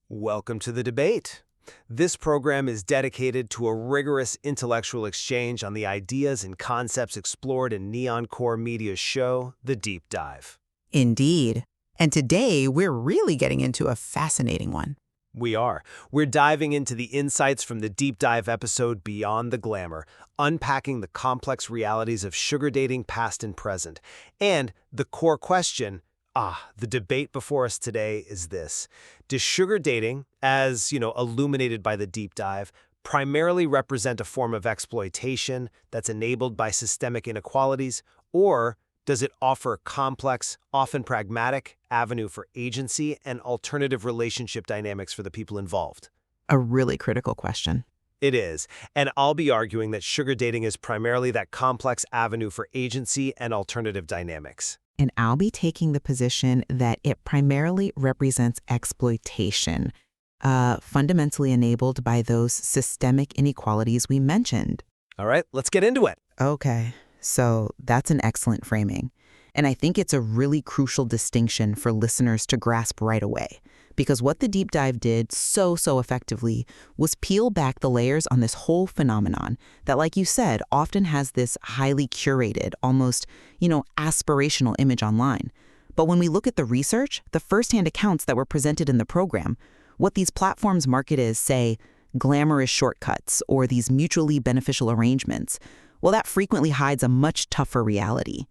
Welcome to the debate. This program is dedicated to a rigorous intellectual exchange on the ideas and concepts explored in NeonKore Media's show, The Deep Dive. Indeed. And today, we're really getting into a fascinating one. We're diving into the insights from the Deep Dive episode Beyond the Glamour, unpacking the complex realities of sugar dating past and present. And the core question, the debate before us today is this. Does sugar dating, as, illuminated by the Deep Dive, primarily represent a form of exploitation that's enabled by systemic inequalities, or does it offer a complex, often pragmatic, avenue for agency and alternative relationship dynamics for the people involved? A really critical question. It is, and I'll be arguing that sugar dating is primarily that complex avenue for agency and alternative dynamics. And I'll be taking the position that it primarily represents exploitation, fundamentally enabled by those systemic inequalities we mentioned. All right, let's get into it. Okay, so that's an excellent framing. And I think it's a really crucial distinction for listeners to grasp right away. Because what the Deep Dive did so effectively was peel back the layers on this whole phenomenon that, like you said, often has this highly curated, almost, aspirational image online. But when we look at the research, the firsthand accounts that were presented in the program, what these platforms market as, say, glamorous shortcuts or these mutually beneficial arrangements, well, that frequently hides a much tougher reality.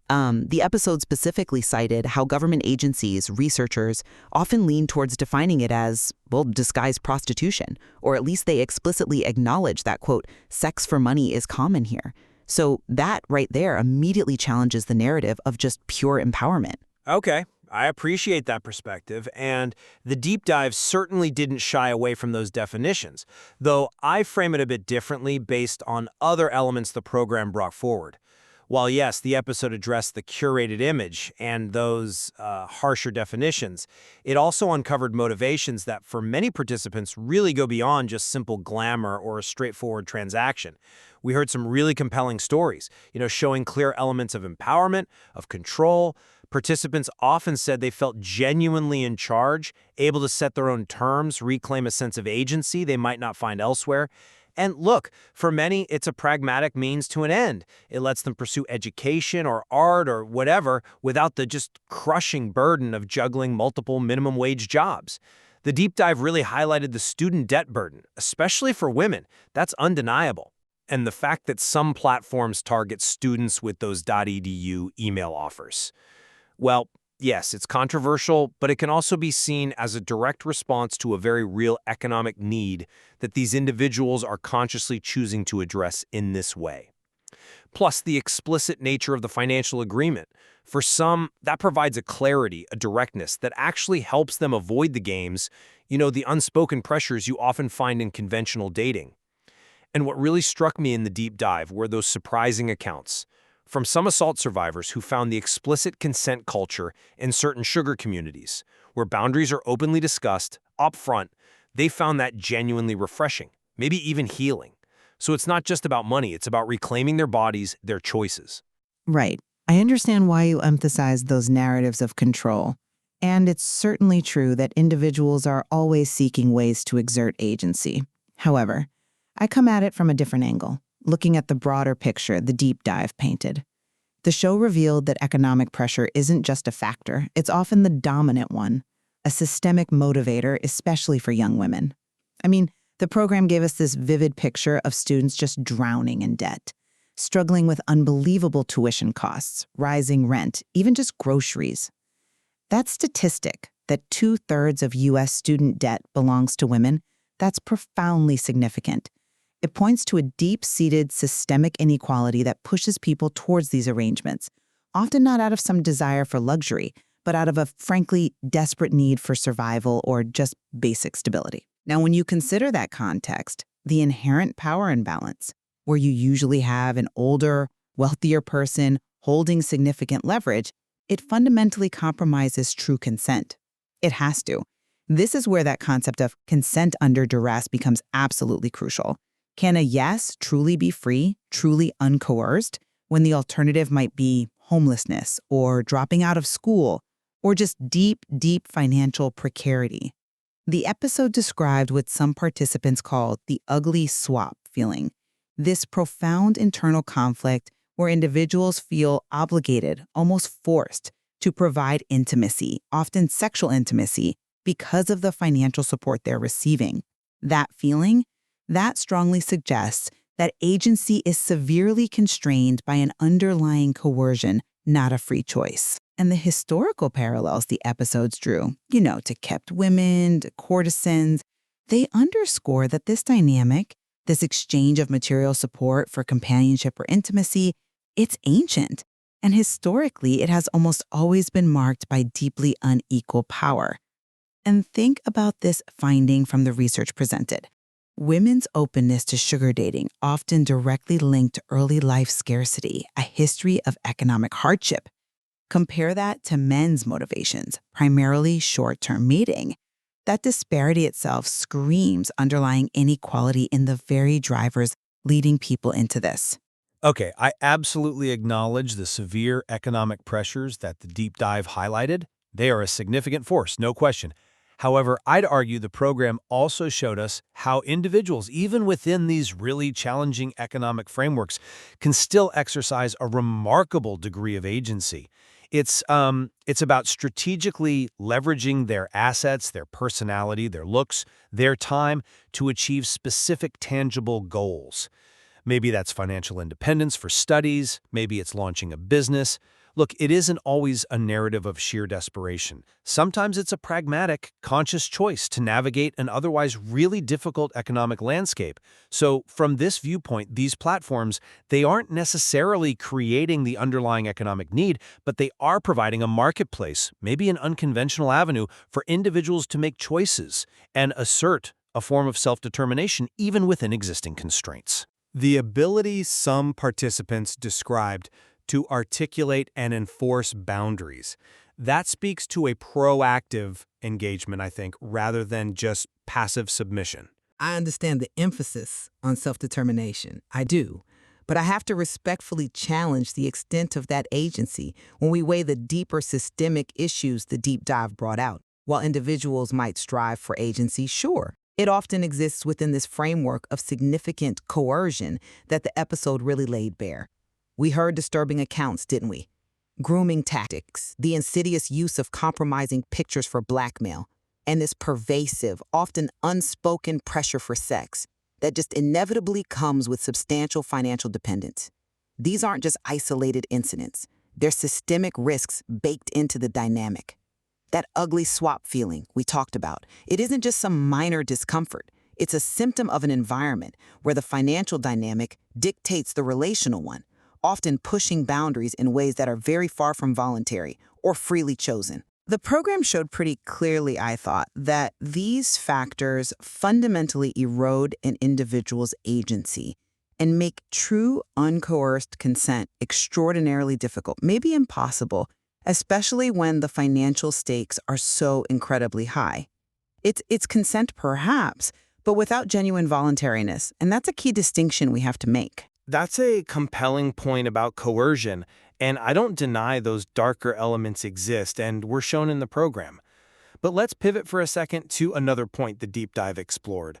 The episode specifically cited how government agencies, researchers, often lean towards defining it as, disguised prostitution, or at least they explicitly acknowledge that, quote, sex for money is common here. So that right there immediately challenges the narrative of just pure empowerment. Okay, I appreciate that perspective, and the Deep Dive certainly didn't shy away from those definitions, though I frame it a bit differently based on other elements the program brought forward. While yes, the episode addressed the curated image and those harsher definitions, it also uncovered motivations that for many participants really go beyond just simple glamour or a straightforward transaction. We heard some really compelling stories, showing clear elements of empowerment, of control. Participants often said they felt genuinely in charge, able to set their own terms, reclaim a sense of agency they might not find elsewhere. And look, for many, it's a pragmatic means to an end. It lets them pursue education or art or whatever without the just crushing burden of juggling multiple minimum wage jobs. The Deep Dive really highlighted the student debt burden, especially for women. That's undeniable. And the fact that some platforms target students with those .edu email offers. Well, yes, it's controversial, but it can also be seen as a direct response to a very real economic need that these individuals are consciously choosing to address in this way. Plus, the explicit nature of the financial agreement. For some, that provides a clarity, a directness that actually helps them avoid the games, the unspoken pressures you often find in conventional dating. And what really struck me in the Deep Dive were those surprising accounts from some assault survivors who found the explicit consent culture in certain sugar communities, where boundaries are openly discussed, upfront. They found that genuinely refreshing, maybe even healing. So it's not just about money, it's about reclaiming their bodies, their choices. Right. I understand why you emphasize those narratives of control. And it's certainly true that individuals are always seeking ways to exert agency. However, I come at it from a different angle, looking at the broader picture the Deep Dive painted. The show revealed that economic pressure isn't just a factor, it's often the dominant one, a systemic motivator, especially for young women. I mean, the program gave us this vivid picture of students just drowning in debt, struggling with unbelievable tuition costs, rising rent, even just groceries. That statistic, that 2/3 of U.S. student debt belongs to women, that's profoundly significant. It points to a deep-seated systemic inequality that pushes people towards these arrangements, often not out of some desire for luxury, but out of a, frankly, desperate need for survival or just basic stability. Now, when you consider that context, the inherent power imbalance, where you usually have an older, wealthier person holding significant leverage, it fundamentally compromises true consent. It has to. This is where that concept of consent under duress becomes absolutely crucial. Can a yes truly be free, truly uncoerced, when the alternative might be homelessness or dropping out of school or just deep financial precarity? The episode described what some participants called the ugly swap feeling, this profound internal conflict where individuals feel obligated, almost forced, to provide intimacy, often sexual intimacy, because of the financial support they're receiving. That feeling, that strongly suggests that agency is severely constrained by an underlying coercion, not a free choice. And the historical parallels the episodes drew, to kept women, to courtesans, they underscore that this dynamic, this exchange of material support for companionship or intimacy, it's ancient. And historically, it has almost always been marked by deeply unequal power. And think about this finding from the research presented. Women's openness to sugar dating often directly linked to early life scarcity, a history of economic hardship. Compare that to men's motivations, primarily short-term mating. That disparity itself screams underlying inequality in the very drivers leading people into this. Okay, I absolutely acknowledge the severe economic pressures that the deep dive highlighted. They are a significant force, no question. However, I'd argue the program also showed us how individuals, even within these really challenging economic frameworks, can still exercise a remarkable degree of agency. It's about strategically leveraging their assets, their personality, their looks, their time to achieve specific tangible goals. Maybe that's financial independence for studies, maybe it's launching a business. Look, it isn't always a narrative of sheer desperation. Sometimes it's a pragmatic, conscious choice to navigate an otherwise really difficult economic landscape. So from this viewpoint, these platforms, they aren't necessarily creating the underlying economic need, but they are providing a marketplace, maybe an unconventional avenue for individuals to make choices and assert a form of self-determination even within existing constraints. The ability some participants described to articulate and enforce boundaries. That speaks to a proactive engagement, I think, rather than just passive submission. I understand the emphasis on self-determination. I do. But I have to respectfully challenge the extent of that agency when we weigh the deeper systemic issues the deep dive brought out. While individuals might strive for agency, sure, it often exists within this framework of significant coercion that the episode really laid bare. We heard disturbing accounts, didn't we? Grooming tactics, the insidious use of compromising pictures for blackmail, and this pervasive, often unspoken pressure for sex that just inevitably comes with substantial financial dependence. These aren't just isolated incidents. They're systemic risks baked into the dynamic. That ugly swap feeling we talked about, it isn't just some minor discomfort. It's a symptom of an environment where the financial dynamic dictates the relational one, often pushing boundaries in ways that are very far from voluntary or freely chosen. The program showed pretty clearly, I thought, that these factors fundamentally erode an individual's agency and make true uncoerced consent extraordinarily difficult, maybe impossible, especially when the financial stakes are so incredibly high. It's consent perhaps, but without genuine voluntariness, and that's a key distinction we have to make. That's a compelling point about coercion, and I don't deny those darker elements exist and were shown in the program. But let's pivot for a second to another point the deep dive explored.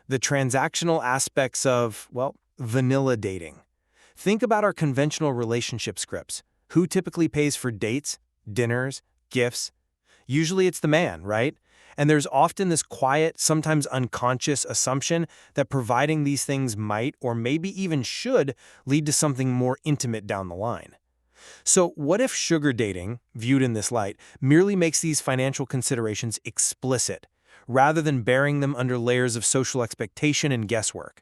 The transactional aspects of, well, vanilla dating. Think about our conventional relationship scripts. Who typically pays for dates, dinners, gifts? Usually it's the man, right? And there's often this quiet, sometimes unconscious assumption that providing these things might or maybe even should lead to something more intimate down the line. So what if sugar dating, viewed in this light, merely makes these financial considerations explicit, rather than bearing them under layers of social expectation and guesswork?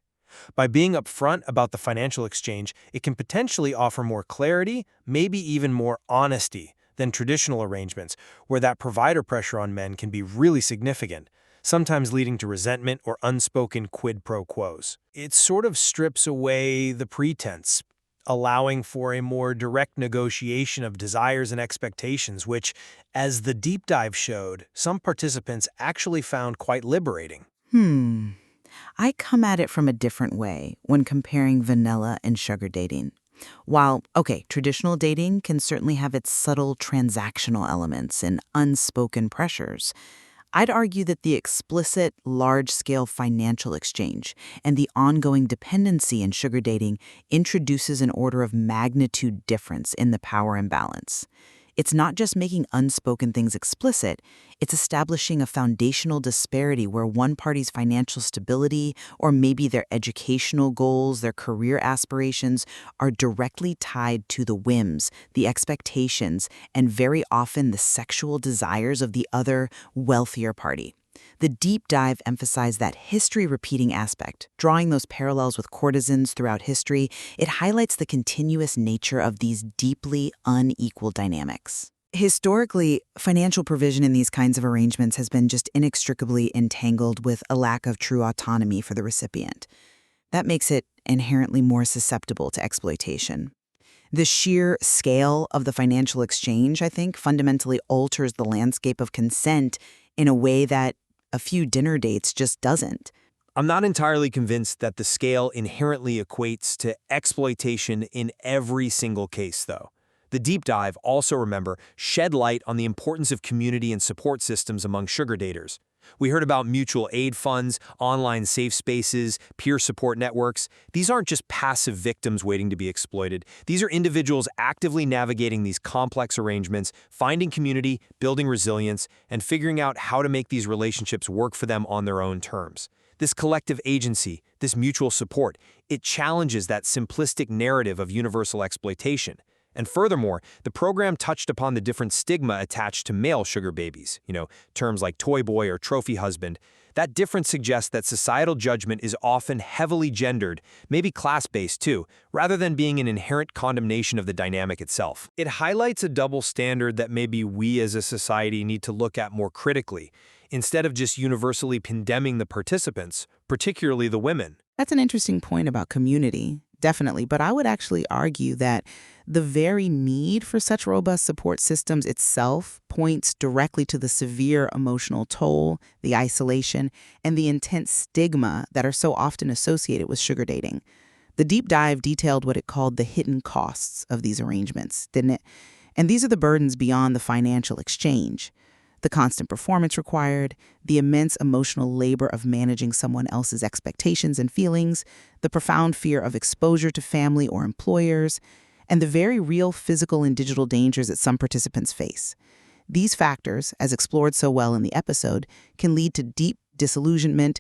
By being upfront about the financial exchange, it can potentially offer more clarity, maybe even more honesty, than traditional arrangements, where that provider pressure on men can be really significant, sometimes leading to resentment or unspoken quid pro quos. It sort of strips away the pretense, allowing for a more direct negotiation of desires and expectations, which, as the deep dive showed, some participants actually found quite liberating. I come at it from a different way when comparing vanilla and sugar dating. While, traditional dating can certainly have its subtle transactional elements and unspoken pressures, I'd argue that the explicit, large-scale financial exchange and the ongoing dependency in sugar dating introduces an order of magnitude difference in the power imbalance. It's not just making unspoken things explicit, it's establishing a foundational disparity where one party's financial stability, or maybe their educational goals, their career aspirations, are directly tied to the whims, the expectations, and very often the sexual desires of the other, wealthier party. The deep dive emphasized that history-repeating aspect, drawing those parallels with courtesans throughout history. It highlights the continuous nature of these deeply unequal dynamics. Historically, financial provision in these kinds of arrangements has been just inextricably entangled with a lack of true autonomy for the recipient. That makes it inherently more susceptible to exploitation. The sheer scale of the financial exchange, I think, fundamentally alters the landscape of consent in a way that a few dinner dates just doesn't. I'm not entirely convinced that the scale inherently equates to exploitation in every single case, though. The deep dive, also remember, shed light on the importance of community and support systems among sugar daters. We heard about mutual aid funds, online safe spaces, peer support networks. These aren't just passive victims waiting to be exploited. These are individuals actively navigating these complex arrangements, finding community, building resilience, and figuring out how to make these relationships work for them on their own terms. This collective agency, this mutual support, it challenges that simplistic narrative of universal exploitation. And furthermore, the program touched upon the different stigma attached to male sugar babies, terms like toy boy or trophy husband. That difference suggests that societal judgment is often heavily gendered, maybe class-based too, rather than being an inherent condemnation of the dynamic itself. It highlights a double standard that maybe we as a society need to look at more critically, instead of just universally condemning the participants, particularly the women. That's an interesting point about community, definitely. But I would actually argue that the very need for such robust support systems itself points directly to the severe emotional toll, the isolation, and the intense stigma that are so often associated with sugar dating. The deep dive detailed what it called the hidden costs of these arrangements, didn't it? And these are the burdens beyond the financial exchange. The constant performance required, the immense emotional labor of managing someone else's expectations and feelings, the profound fear of exposure to family or employers, and the very real physical and digital dangers that some participants face. These factors, as explored so well in the episode, can lead to deep disillusionment,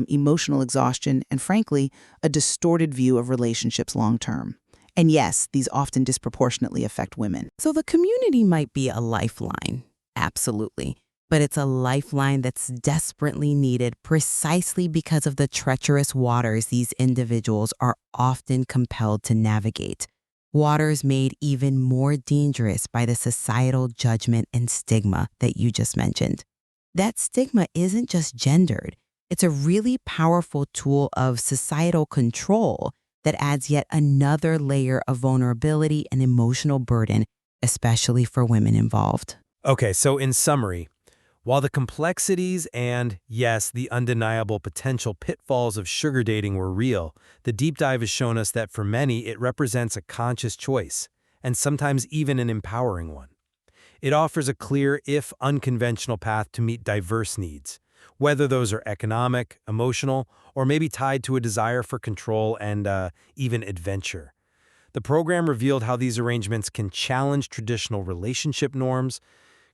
emotional exhaustion, and frankly, a distorted view of relationships long term. And yes, these often disproportionately affect women. So the community might be a lifeline. Absolutely. But it's a lifeline that's desperately needed precisely because of the treacherous waters these individuals are often compelled to navigate. Waters made even more dangerous by the societal judgment and stigma that you just mentioned. That stigma isn't just gendered. It's a really powerful tool of societal control that adds yet another layer of vulnerability and emotional burden, especially for women involved. Okay, so in summary, while the complexities and, yes, the undeniable potential pitfalls of sugar dating were real, the deep dive has shown us that for many it represents a conscious choice, and sometimes even an empowering one. It offers a clear, if unconventional path to meet diverse needs, whether those are economic, emotional, or maybe tied to a desire for control and even adventure. The program revealed how these arrangements can challenge traditional relationship norms,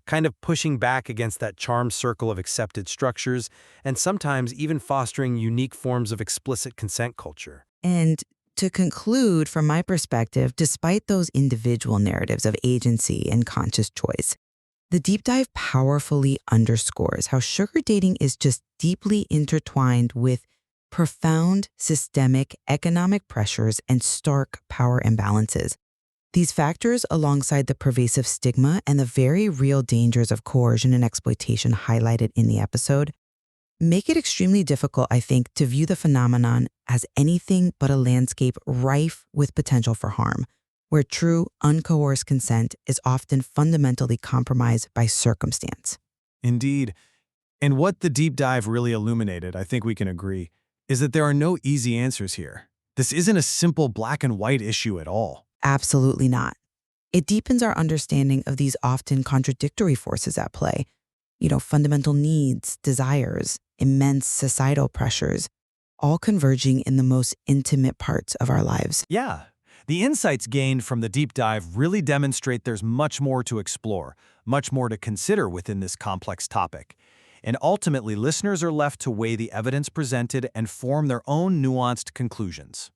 kind of pushing back against that charmed circle of accepted structures, and sometimes even fostering unique forms of explicit consent culture. And to conclude, from my perspective, despite those individual narratives of agency and conscious choice, the deep dive powerfully underscores how sugar dating is just deeply intertwined with profound systemic economic pressures and stark power imbalances. These factors, alongside the pervasive stigma and the very real dangers of coercion and exploitation highlighted in the episode, make it extremely difficult, I think, to view the phenomenon as anything but a landscape rife with potential for harm, where true, uncoerced consent is often fundamentally compromised by circumstance. Indeed. And what the deep dive really illuminated, I think we can agree, is that there are no easy answers here. This isn't a simple black and white issue at all. Absolutely not. It deepens our understanding of these often contradictory forces at play, fundamental needs, desires, immense societal pressures, all converging in the most intimate parts of our lives. Yeah. The insights gained from the deep dive really demonstrate there's much more to explore, much more to consider within this complex topic. And ultimately, listeners are left to weigh the evidence presented and form their own nuanced conclusions.